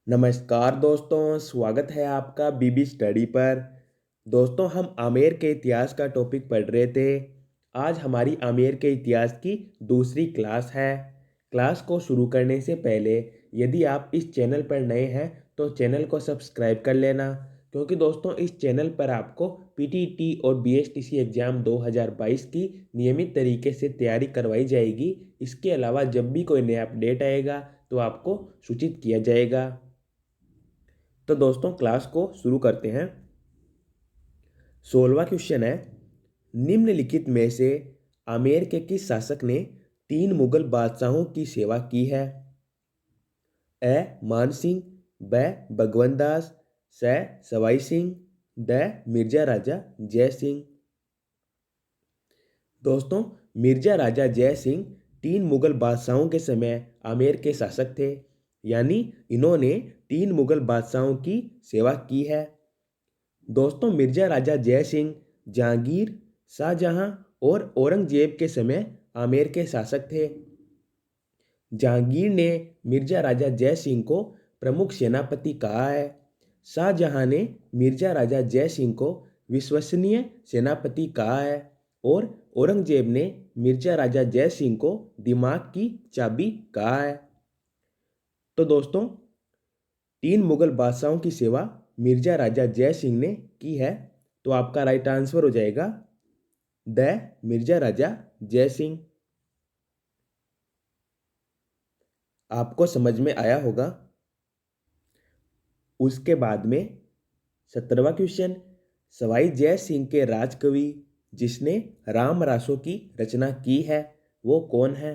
नमस्कार दोस्तों, स्वागत है आपका बीबी स्टडी पर। दोस्तों, हम आमेर के इतिहास का टॉपिक पढ़ रहे थे। आज हमारी आमेर के इतिहास की दूसरी क्लास है। क्लास को शुरू करने से पहले यदि आप इस चैनल पर नए हैं तो चैनल को सब्सक्राइब कर लेना, क्योंकि दोस्तों इस चैनल पर आपको पीटीटी और बीएसटीसी एग्ज़ाम 2022 की नियमित तरीके से तैयारी करवाई जाएगी। इसके अलावा जब भी कोई नया अपडेट आएगा तो आपको सूचित किया जाएगा। तो दोस्तों क्लास को शुरू करते हैं। 16वां क्वेश्चन है, निम्नलिखित में से आमेर के किस शासक ने 3 मुगल बादशाहों की सेवा की है? ए मान सिंह, ब भगवंत दास, स सवाई सिंह, द मिर्जा राजा जय सिंह। दोस्तों, मिर्जा राजा जय सिंह 3 मुगल बादशाहों के समय आमेर के शासक थे, यानी इन्होंने 3 मुगल बादशाहों की सेवा की है। दोस्तों, मिर्जा राजा जय सिंह जहांगीर, शाहजहां और औरंगजेब के समय आमेर के शासक थे। जहांगीर ने मिर्जा राजा जय सिंह को प्रमुख सेनापति कहा है। शाहजहां ने मिर्जा राजा जय सिंह को विश्वसनीय सेनापति कहा है और औरंगजेब ने मिर्जा राजा जय सिंह को दिमाग की चाबी कहा है। तो दोस्तों, 3 मुगल बादशाहों की सेवा मिर्जा राजा जय सिंह ने की है, तो आपका राइट आंसर हो जाएगा द मिर्जा राजा जय सिंह। आपको समझ में आया होगा। उसके बाद में 17वां क्वेश्चन, सवाई जय सिंह के राजकवि जिसने राम रासों की रचना की है वो कौन है?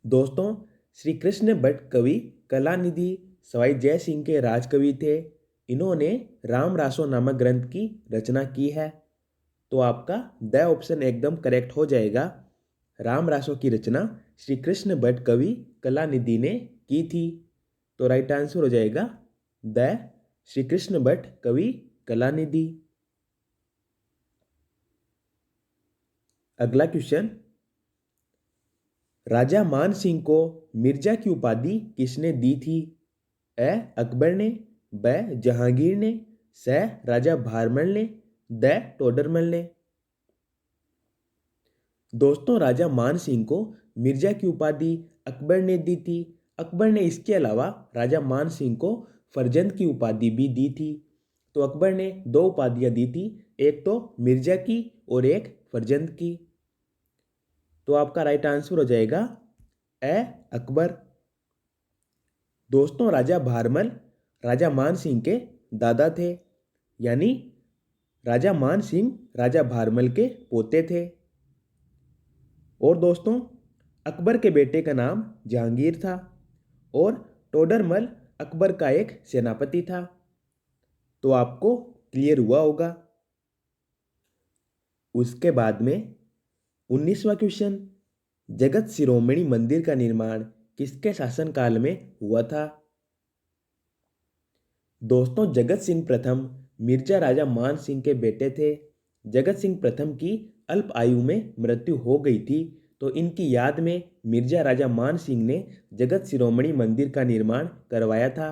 दोस्तों, श्री कृष्ण भट्ट कवि कलानिधि सवाई जय सिंह के राजकवि थे। इन्होंने राम रासो नामक ग्रंथ की रचना की है, तो आपका द ऑप्शन एकदम करेक्ट हो जाएगा। राम रासो की रचना श्री कृष्ण भट्ट कवि कलानिधि ने की थी, तो राइट आंसर हो जाएगा द श्री कृष्ण भट्ट कवि कलानिधि। अगला क्वेश्चन, राजा मान सिंह को मिर्जा की उपाधि किसने दी थी? ए अकबर ने, ब जहांगीर ने, स राजा भारमल ने, द टोडरमल ने। दोस्तों, राजा मान सिंह को मिर्जा की उपाधि अकबर ने दी थी। अकबर ने इसके अलावा राजा मान सिंह को फरजंद की उपाधि भी दी थी। तो अकबर ने 2 उपाधियां दी थी, एक तो मिर्जा की और एक फरजंद की। तो आपका राइट आंसर हो जाएगा ए अकबर। दोस्तों, राजा भारमल राजा मान सिंह के दादा थे, यानी राजा मान सिंह राजा भारमल के पोते थे। और दोस्तों, अकबर के बेटे का नाम जहांगीर था और टोडरमल अकबर का एक सेनापति था। तो आपको क्लियर हुआ होगा। उसके बाद में 19वां क्वेश्चन, जगत शिरोमणि मंदिर का निर्माण किसके शासनकाल में हुआ था? दोस्तों, जगत सिंह प्रथम मिर्जा राजा मान सिंह के बेटे थे। जगत सिंह प्रथम की अल्प आयु में मृत्यु हो गई थी, तो इनकी याद में मिर्जा राजा मान सिंह ने जगत शिरोमणि मंदिर का निर्माण करवाया था।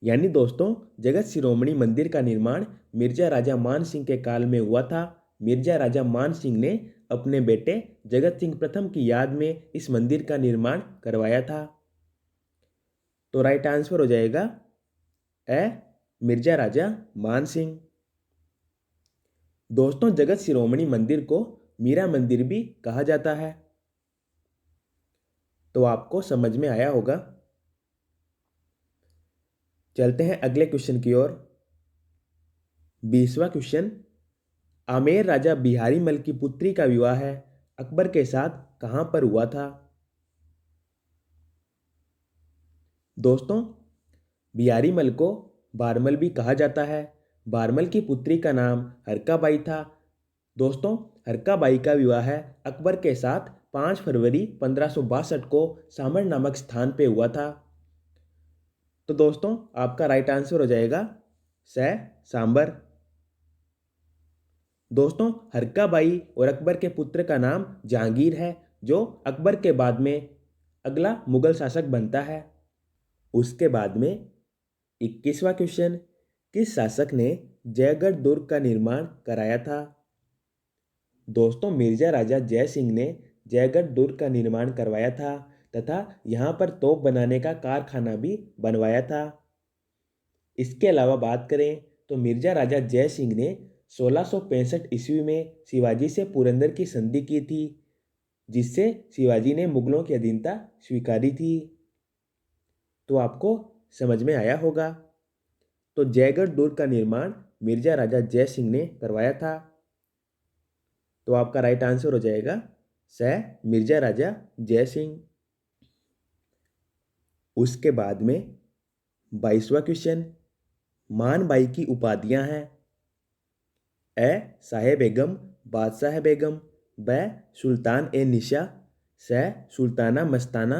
यानी दोस्तों, जगत शिरोमणि मंदिर का निर्माण मिर्जा राजा मान सिंह के काल में हुआ था। मिर्जा राजा मान सिंह ने अपने बेटे जगत सिंह प्रथम की याद में इस मंदिर का निर्माण करवाया था। तो राइट आंसर हो जाएगा ए मिर्जा राजा मान सिंह। दोस्तों, जगत शिरोमणि मंदिर को मीरा मंदिर भी कहा जाता है, तो आपको समझ में आया होगा। चलते हैं अगले क्वेश्चन की ओर। 20वां क्वेश्चन, आमेर राजा बिहारी मल की पुत्री का विवाह है अकबर के साथ कहां पर हुआ था? दोस्तों, बिहारी मल को बारमल भी कहा जाता है। बारमल की पुत्री का नाम हरकाबाई था। दोस्तों, हरकाबाई का विवाह है अकबर के साथ 5 फरवरी 1562 को सामर नामक स्थान पे हुआ था। तो दोस्तों, आपका राइट आंसर हो जाएगा स सांबर। दोस्तों, हरकाबाई और अकबर के पुत्र का नाम जहांगीर है, जो अकबर के बाद में अगला मुगल शासक बनता है। उसके बाद में 21वां क्वेश्चन, किस शासक ने जयगढ़ दुर्ग का निर्माण कराया था? दोस्तों, मिर्जा राजा जय सिंह ने जयगढ़ दुर्ग का निर्माण करवाया था तथा यहाँ पर तोप बनाने का कारखाना भी बनवाया था। इसके अलावा बात करें तो मिर्जा राजा जय सिंह ने 1665 ईस्वी में शिवाजी से पुरंदर की संधि की थी, जिससे शिवाजी ने मुगलों की अधीनता स्वीकारी थी। तो आपको समझ में आया होगा। तो जयगढ़ दुर्ग का निर्माण मिर्जा राजा जय सिंह ने करवाया था। तो आपका राइट आंसर हो जाएगा मिर्जा राजा जय सिंह। उसके बाद में 22वां क्वेश्चन, मान बाई की उपाधियां हैं। साहे बेगम, बादशाह बेगम, ब सुल्तान ए निशा, सुल्ताना मस्ताना,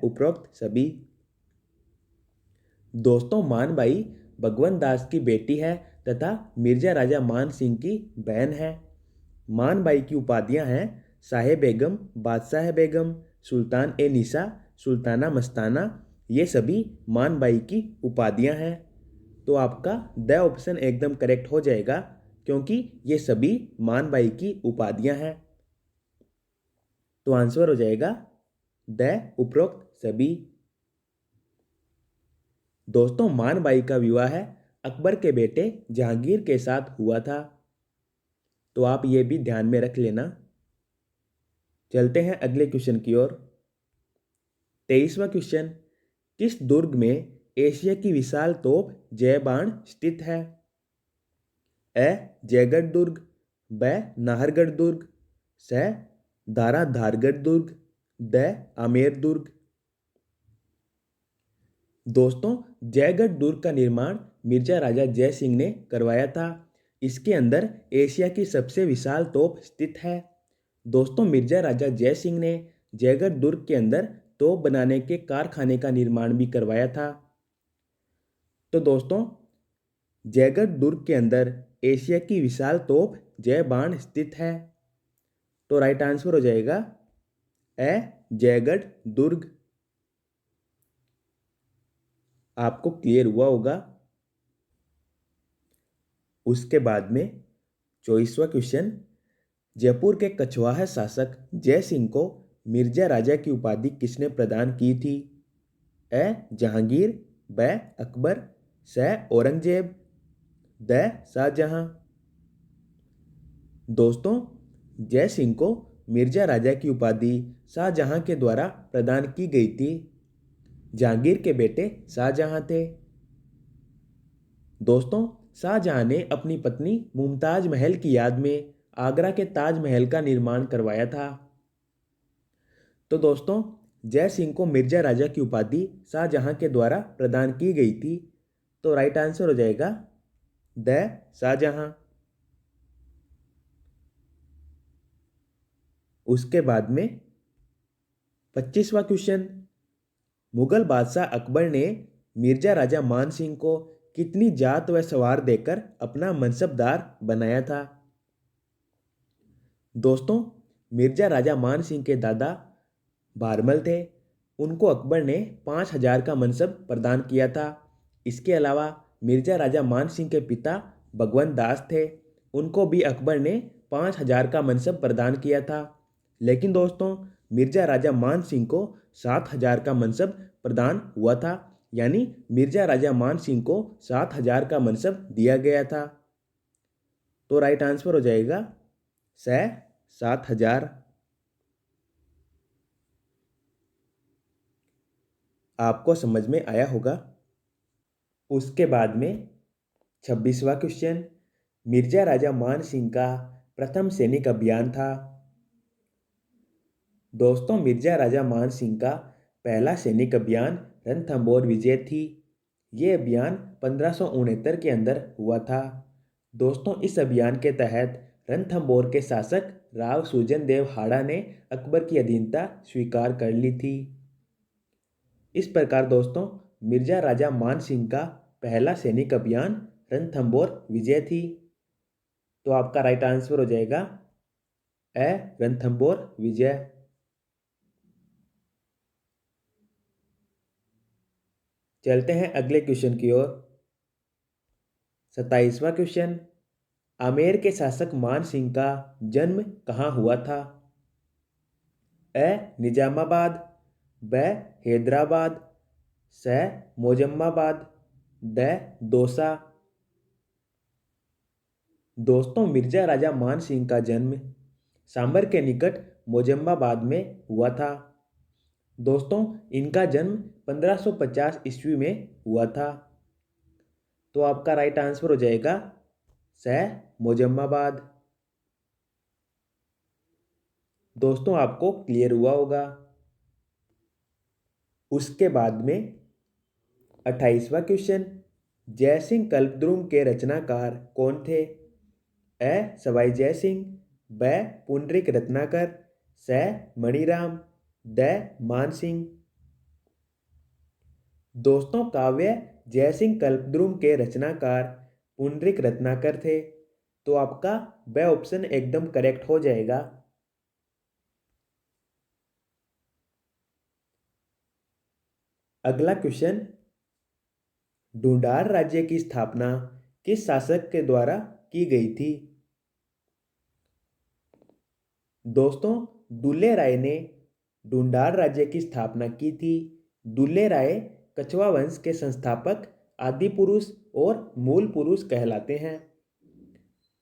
उपरोक्त सभी। दोस्तों, मान बाई भगवंत दास की बेटी है तथा मिर्जा राजा मान सिंह की बहन है। मान बाई की उपाधियां हैं साहे बेगम, बादशाह बेगम, सुल्तान ए निशा, सुल्ताना मस्ताना। ये सभी मान बाई की उपाधियां हैं। तो आपका ऑप्शन एकदम करेक्ट हो जाएगा, क्योंकि ये सभी मान बाई की उपाधियां हैं। तो आंसर हो जाएगा उपरोक्त सभी। दोस्तों, मान बाई का विवाह अकबर के बेटे जहांगीर के साथ हुआ था। तो आप ये भी ध्यान में रख लेना। चलते हैं अगले क्वेश्चन की ओर। 23वां क्वेश्चन, किस दुर्ग में एशिया की विशाल तोप जय बाण स्थित है? जयगढ़ दुर्ग, ब नाहरगढ़ दुर्ग, धाराधारगढ़ दुर्ग, आमेर दुर्ग। दोस्तों, जयगढ़ दुर्ग का निर्माण मिर्जा राजा जय सिंह ने करवाया था। इसके अंदर एशिया की सबसे विशाल तोप स्थित है। दोस्तों, मिर्जा राजा जय सिंह ने जयगढ़ दुर्ग के अंदर तोप बनाने के कारखाने का निर्माण भी करवाया था। तो दोस्तों, जयगढ़ दुर्ग के अंदर एशिया की विशाल तोप जय बाण स्थित है। तो राइट आंसर हो जाएगा जयगढ़ दुर्ग। आपको क्लियर हुआ होगा। उसके बाद में 24वां क्वेश्चन, जयपुर के कछवाहा शासक जय सिंह को मिर्जा राजा की उपाधि किसने प्रदान की थी? जहांगीर, ब अकबर, औरंगजेब, शाहजहां। दोस्तों, जय सिंह को मिर्जा राजा की उपाधि शाहजहां के द्वारा प्रदान की गई थी। जहांगीर के बेटे शाहजहां थे। दोस्तों, शाहजहां ने अपनी पत्नी मुमताज महल की याद में आगरा के ताजमहल का निर्माण करवाया था। तो दोस्तों, जय सिंह को मिर्जा राजा की उपाधि शाहजहां के द्वारा प्रदान की गई थी। तो राइट आंसर हो जाएगा शाहजहां। उसके बाद में 25वां क्वेश्चन, मुगल बादशाह अकबर ने मिर्जा राजा मान सिंह को कितनी जात व सवार देकर अपना मनसबदार बनाया था? दोस्तों, मिर्जा राजा मान सिंह के दादा भारमल थे। उनको अकबर ने 5,000 का मनसब प्रदान किया था। इसके अलावा मिर्जा राजा मान सिंह के पिता भगवंत दास थे। उनको भी अकबर ने 5,000 का मनसब प्रदान किया था। लेकिन दोस्तों, मिर्जा राजा मान सिंह को 7,000 का मनसब प्रदान हुआ था। यानी मिर्जा राजा मान सिंह को 7,000 का मनसब दिया गया था। तो राइट आंसर हो जाएगा 7,000। आपको समझ में आया होगा। उसके बाद में 26वां क्वेश्चन, मिर्जा राजा मान सिंह का प्रथम सैनिक अभियान था। दोस्तों, मिर्जा राजा मान सिंह का पहला सैनिक अभियान रणथंभौर विजय थी। ये अभियान 1569 के अंदर हुआ था। दोस्तों, इस अभियान के तहत रणथंभौर के शासक राव सुजन देव हाड़ा ने अकबर की अधीनता स्वीकार कर ली थी। इस प्रकार दोस्तों, मिर्जा राजा मान सिंह का पहला सैनिक अभियान रणथंभौर विजय थी। तो आपका राइट आंसर हो जाएगा रणथंभौर विजय। चलते हैं अगले क्वेश्चन की ओर। 27वां क्वेश्चन, आमेर के शासक मान सिंह का जन्म कहाँ हुआ था? अ निजामाबाद, ब हैदराबाद, स मोजम्माबाद, द दौसा। दोस्तों, मिर्जा राजा मान सिंह का जन्म सांबर के निकट मोजम्माबाद में हुआ था। दोस्तों, इनका जन्म 1550 ईस्वी में हुआ था। तो आपका राइट आंसर हो जाएगा स मोजम्माबाद। दोस्तों, आपको क्लियर हुआ होगा। उसके बाद में 28वां क्वेश्चन, जयसिंह कल्पद्रुम के रचनाकार कौन थे? अ सवाई जयसिंह, ब पुंडरीक रत्नाकर, स मणिराम, द मानसिंह। दोस्तों, काव्य जयसिंह कल्पद्रुम के रचनाकार पुंडरीक रत्नाकर थे। तो आपका ब ऑप्शन एकदम करेक्ट हो जाएगा। अगला क्वेश्चन, ढूंढार राज्य की स्थापना किस शासक के द्वारा की गई थी? दोस्तों, दुल्ले राय ने ढूंढार राज्य की स्थापना की थी। दुल्ले राय कछवा वंश के संस्थापक, आदि पुरुष और मूल पुरुष कहलाते हैं।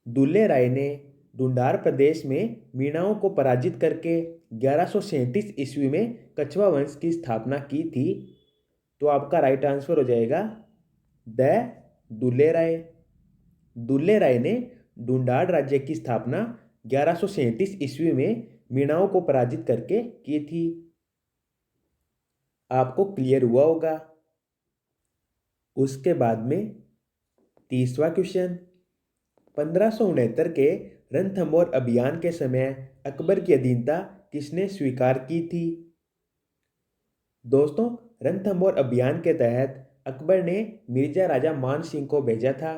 दुल्ले राय ने ढूंढार प्रदेश में मीणाओं को पराजित करके 1137 ईस्वी में कछवा वंश की स्थापना की थी। तो आपका राइट आंसर हो जाएगा द दुल्ले राय। दुल्ले राय ने ढूंढार राज्य की स्थापना 1137 ईस्वी में मीणाओं को पराजित करके की थी। आपको क्लियर हुआ होगा। उसके बाद में 30वां क्वेश्चन, 1569 के रणथंभौर अभियान के समय अकबर की अधीनता किसने स्वीकार की थी? दोस्तों, रणथंभौर अभियान के तहत अकबर ने मिर्जा राजा मान सिंह को भेजा था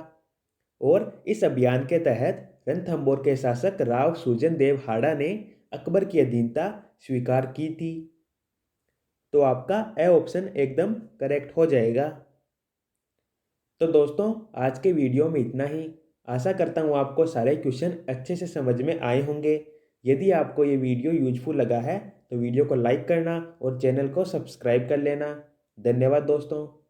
और इस अभियान के तहत रणथंभौर के शासक राव सुजन देव हाड़ा ने अकबर की अधीनता स्वीकार की थी। तो आपका ए ऑप्शन एकदम करेक्ट हो जाएगा। तो दोस्तों, आज के वीडियो में इतना ही। आशा करता हूँ आपको सारे क्वेश्चन अच्छे से समझ में आए होंगे। यदि आपको ये वीडियो यूजफुल लगा है तो वीडियो को लाइक करना और चैनल को सब्सक्राइब कर लेना। धन्यवाद दोस्तों।